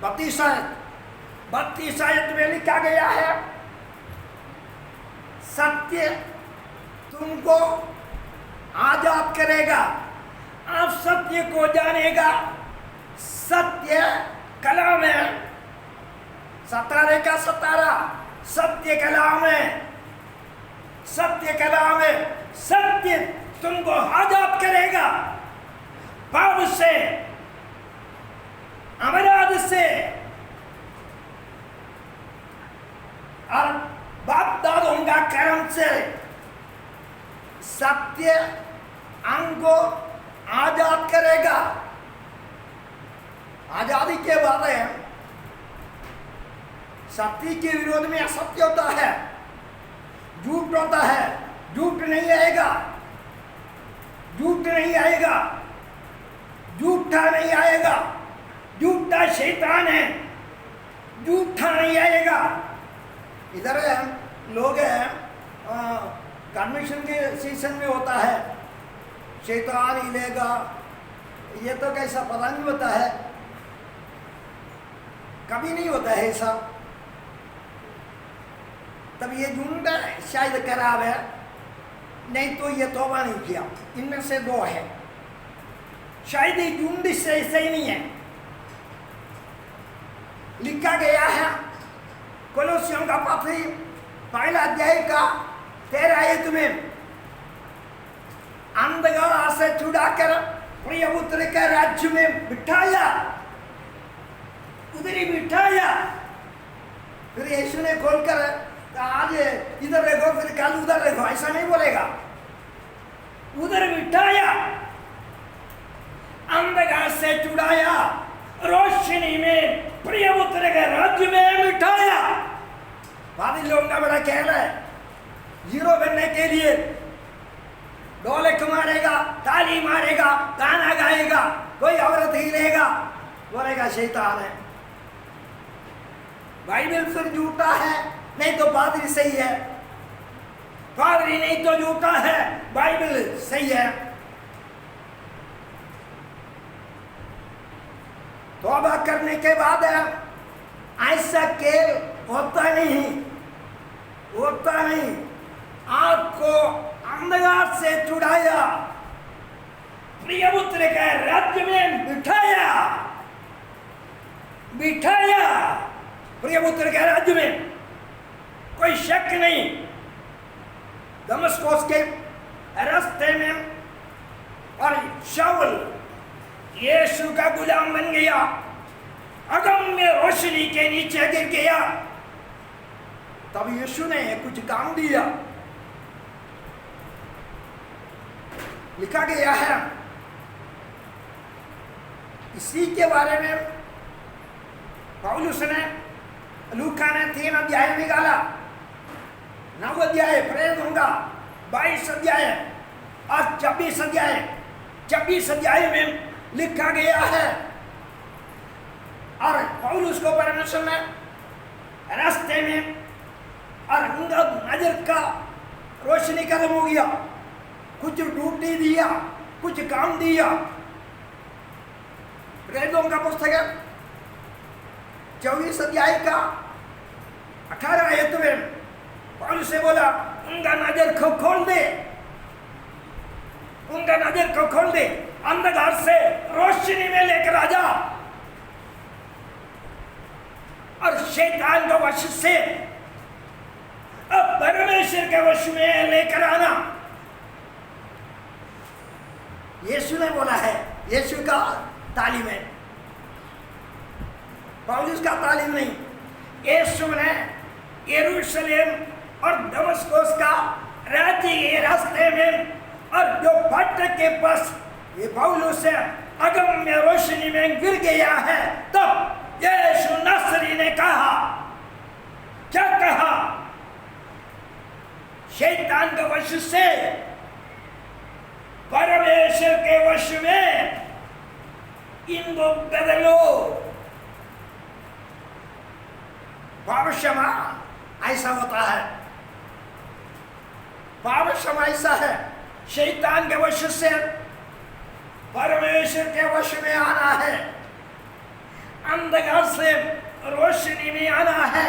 [SPEAKER 4] 32 आयत में लिखा गया है सत्य तुमको आजाद करेगा, आप सत्य को जानेगा। सत्य कलाम है, 17 का 17 सत्य कलाम है, सत्य कलाम है। सत्य तुमको आजाद करेगा पाप से, अपराध से और बाप दादों का कर्म से। सत्य हमको आजाद करेगा। आजादी के बाद है सत्य के विरोध में असत्य होता है, झूठ होता है। झूठ नहीं आएगा, झूठ नहीं आएगा, झूठा नहीं आएगा। झूठा शैतान है, झूठा नहीं आएगा। इधर लोग कन्वेंशन के सीजन में होता है, शैतान हिलेगा, ये तो कैसा पता नहीं होता है, कभी नहीं होता है ऐसा। तब ये झुंड शायद खराब है, नहीं तो ये तौबा नहीं किया। इनमें से दो है, शायद ये झुंड से सही नहीं है। लिखा गया है कोलोसियों का पत्री 1 अध्याय का 13 आयत में, अंधकार से छुड़ाकर प्रिय पुत्र के राज्य में बिठाया, उधर ही बिठाया। फिर यीशु ने खोलकर आज इधर देखो, फिर कल उधर देखो, ऐसा नहीं बोलेगा। उधर बिठाया, अंधकार से छुड़ाया, रोशनी में प्रिय पुत्र के राज्य में बिठाया। बादल लोगों का बड़ा कहना है, जीरो बनने के लिए ढोलक मारेगा, ताली मारेगा, गाना गाएगा, कोई औरत हिलेगा, बोलेगा शैतान है। बाइबल फिर झूठा है, नहीं तो पादरी सही है, पादरी नहीं तो झूठा है, बाइबल सही है। तौबा करने के बाद ऐसा खेल होता नहीं, होता नहीं। आपको अंधकार से छुड़ाया, प्रिय पुत्र के राज्य में बिठाया, बिठाया प्रिय पुत्र के राज्य में, कोई शक नहीं। दमस्कोस के रास्ते में और शाऊल यीशु का गुलाम बन गया, अगम्य रोशनी के नीचे गिर गया। तब यीशु ने कुछ काम दिया, लिखा गया है इसी के बारे में। पौलुस ने, लूका ने 3 अध्याय निकाला, 9 अध्याय प्रेरित होगा, 22 अध्याय और 26 अध्याय। 26 अध्याय में लिखा गया है, और पौलुस को परमेश्वर ने रास्ते में और उनका नजर का रोशनी खत्म हो गया, कुछ ड्यूटी दिया, कुछ काम दिया। प्रेरितों का पुस्तक है 24 अध्याय का 18 आयत में पौलुस से बोला उनका नजर को खोल दे, उनका नजर को खोल दे, अंधकार से रोशनी में लेकर आ जा, और शैतान के वश से अब परमेश्वर के वश में लेकर आना। यीशु ने बोला है, यीशु का तालीम है, पौलुस का तालीम नहीं। यीशु ने यरूशलेम और दमस्कोस का राज्य के रास्ते में और जो फाटक के पास ये पौलुस से अगम्य रोशनी में गिर गया है, तब यीशु नासरी ने कहा, क्या कहा? शैतान के वश से परमेश्वर के वश में इनको बदलो। पाप क्षमा ऐसा होता है, पाप क्षमा ऐसा है, शैतान के वश से परमेश्वर के वश में आना है, अंधकार से रोशनी में आना है।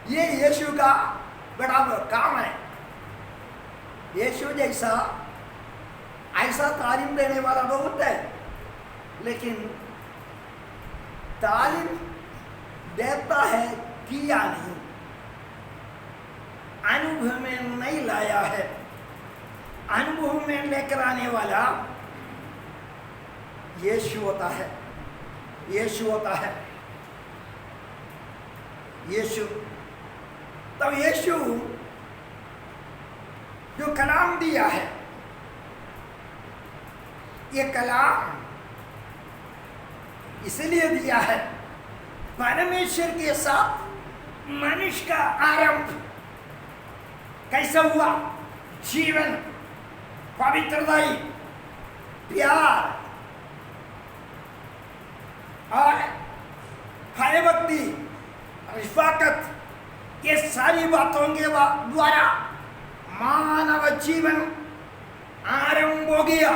[SPEAKER 4] ये यीशु का बड़ा काम है। यीशु जैसा ऐसा तालीम देने वाला बहुत है, लेकिन तालीम देता है, किया नहीं, अनुभव में नहीं लाया है। अनुभव में लेकर आने वाला यीशु होता है, यीशु होता है, यीशु। तब यीशु जो कलाम दिया है, ये कलाम इसलिए दिया है, परमेश्वर के साथ मनुष्य का आरंभ कैसा हुआ? जीवन, पवित्रताई, प्यार और भय भक्ति, रिफाकत, ये सारी बातों के द्वारा मानव जीवन आरंभ हो गया।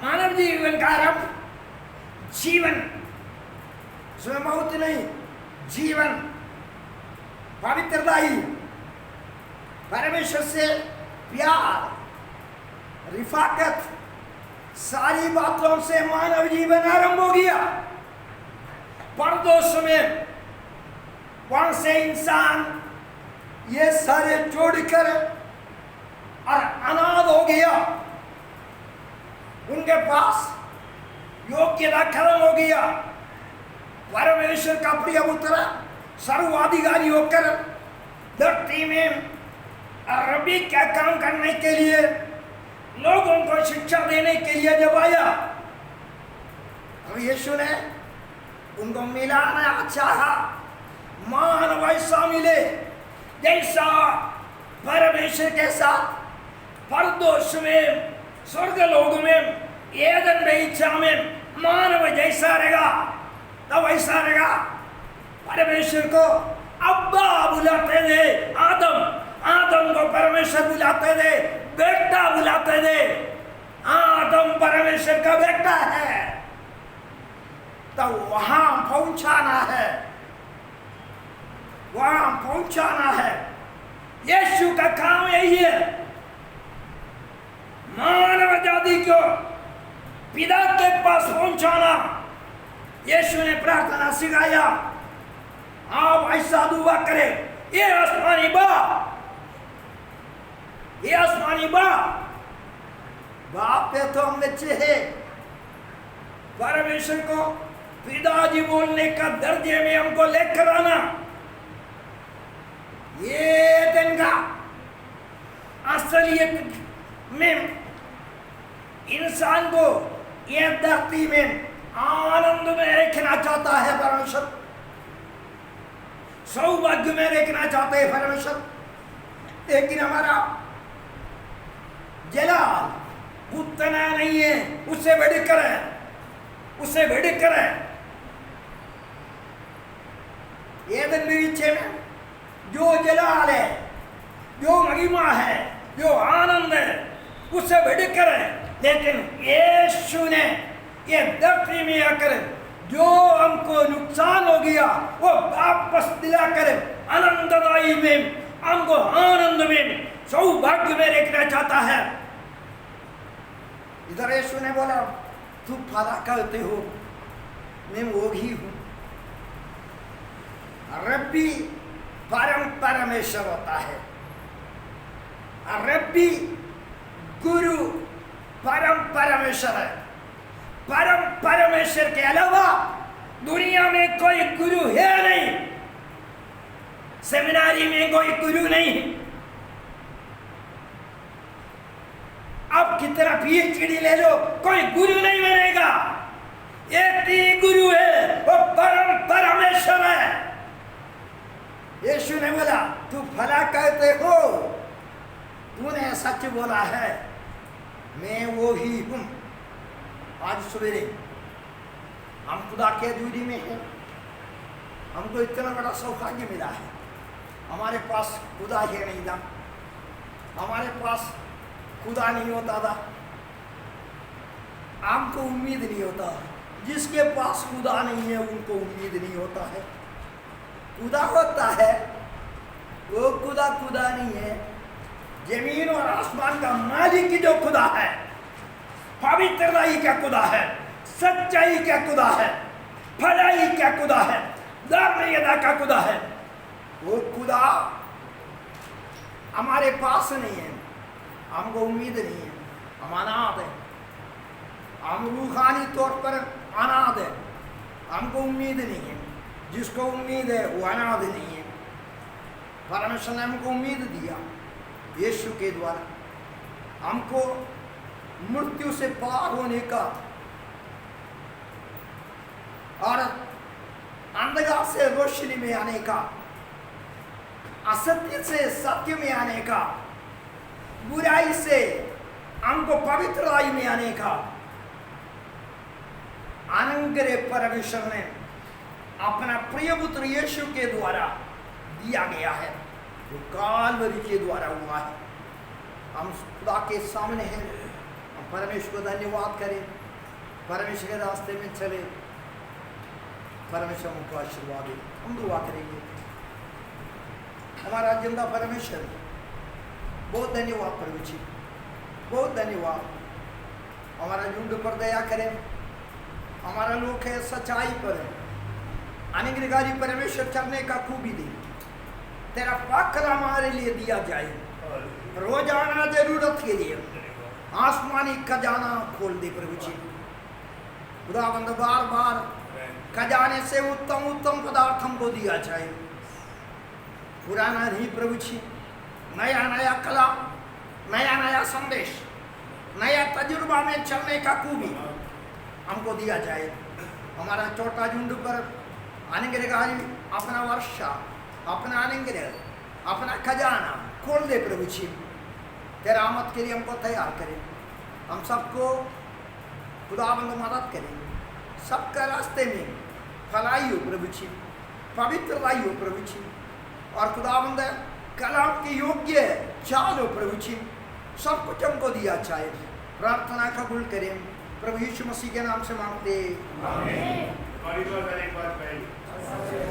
[SPEAKER 4] मानव जीवन का आरंभ जीवन, उसमें मौत नहीं, जीवन, पवित्रताई, परमेश्वर से प्यार, रिफाकत, सारी बातों से मानव जीवन आरंभ हो गया। परदोष में कौन से इंसान ये सारे जोड़कर और अनाथ हो गया, उनके पास योग्यता खत्म हो गया। परमेश्वर का प्रिय पुत्र सर्वाधिकारी होकर धरती में रबी का काम करने के लिए, लोगों को शिक्षा देने के लिए जब आया, तो यीशु ने उनको मिलाना चाहा, मानव ऐसा मिले जैसा परमेश्वर के साथ परदोष में, स्वर्गलोक में, एदन बगीचा में मानव जैसा रहेगा, तब वैसा रहेगा। परमेश्वर को अब्बा बुलाते थे आदम को परमेश्वर बुलाते थे, बेटा बुलाते थे। आदम परमेश्वर का बेटा है, तो वहां पहुंचाना है, वहां पहुंचाना है। यीशु का काम यही है, मानव जाति को पिता के पास पहुंचाना। यीशु ने प्रार्थना सिखाया, आप ऐसा दुआ करें, ये आसमानी बाप पे तो हम बच्चे हैं। परमेश्वर को पिताजी बोलने का दर्जे में हमको लेकर आना। ये दिन का असलियत में इंसान को ये धरती में आनंद में रखना चाहता है परमेश्वर, सौभाग्य में रखना चाहते हैं परमेश्वर। लेकिन हमारा जलाल उतना नहीं है, उससे बढ़कर है, उससे बढ़कर है। एदन बगीचे में जो जलाल है, जो महिमा है, जो आनंद है, उससे बढ़कर है। लेकिन यीशु ने ये धरती में आकर जो हमको नुकसान हो गया वो वापस दिलाकर आनंददायी में, हमको आनंद में, सौभाग्य में रखना चाहता है। इधर यीशु ने बोला, तू भला करते हो, मैं वो ही हूं। रब्बी परमेश्वर होता है, रब्बी गुरु परमेश्वर है। परमेश्वर के अलावा दुनिया में कोई गुरु है नहीं, सेमिनारी में कोई गुरु नहीं। अब कितना पीएचडी ले लो, कोई गुरु नहीं बनेगा। एक ही गुरु है, वो परमेश्वर है। यीशु ने बोला, तू भला कहते हो, तूने सच बोला है, मैं वो ही हूं। आज सवेरे हम खुदा के हजूरी में हैं, हमको इतना बड़ा सौभाग्य मिला है। हमारे पास खुदा है नहीं था, हमारे पास खुदा नहीं होता था, हमको उम्मीद नहीं होता। जिसके पास खुदा नहीं है उनको उम्मीद नहीं होता है। खुदा होता है, वो खुदा नहीं है। जमीन और आसमान का मालिक जो खुदा है, पवित्रताई का खुदा है, सच्चाई का खुदा है, भलाई का खुदा है, धार्मिकता का खुदा है, वो खुदा हमारे पास नहीं है। हमको उम्मीद नहीं है, हम अनाथ है, हम रूहानी तौर पर अनाथ है, हमको उम्मीद नहीं है। जिसको उम्मीद है वो अनाथ नहीं है। परमेश्वर ने हमको उम्मीद दिया यीशु के द्वारा, हमको मृत्यु से पार होने का और अंधकार से रोशनी में आने का, असत्य से सत्य में आने का, बुराई से हमको पवित्रताई में आने का अनुग्रह परमेश्वर ने अपना प्रिय पुत्र यीशु के द्वारा दिया गया है, जो कालवरी के द्वारा हुआ है। हम खुदा के सामने हैं, हम परमेश्वर को धन्यवाद करें, परमेश्वर के रास्ते में चले, परमेश्वर हमको आशीर्वाद दे। हम दुआ करेंगे। हमारा जिंदा परमेश्वर, बहुत धन्यवाद प्रभु जी, बहुत धन्यवाद। हमारा झुंड पर दया करें, हमारा लोग है सच्चाई पर है, अनुग्रहकारी परमेश्वर चलने का खूबी दे। तेरा पाकर हमारे लिए दिया जाए, रोजाना जरूरत के लिए आसमानी खजाना खोल दे प्रभु जी। खुदावंद बार बार खजाने से उत्तम उत्तम पदार्थ हमको दिया जाए, पुराना नहीं प्रभु जी, नया नया कला, नया नया संदेश, नया तजुर्बा में चलने का खूबी हमको दिया जाए। हमारा छोटा झुंड पर अनुग्रहकारी अपना वर्षा, अपना अनुग्रह,
[SPEAKER 1] अपना खजाना खोल दे प्रभु जी, तेरा आमद के लिए हमको तैयार करें, हम सबको खुदाबंद मदद करें, सबका रास्ते में भलाई हो प्रभु जी, पवित्रता हो प्रभु जी, और खुदाबंद कलाम के योग्य चाल हो प्रभु जी, सब कुछ हमको दिया चाहे। प्रार्थना कबूल करें प्रभु यीशु मसीह के नाम से मांगते।
[SPEAKER 2] आमीन। हमारी दुआ करें एक बार पहले।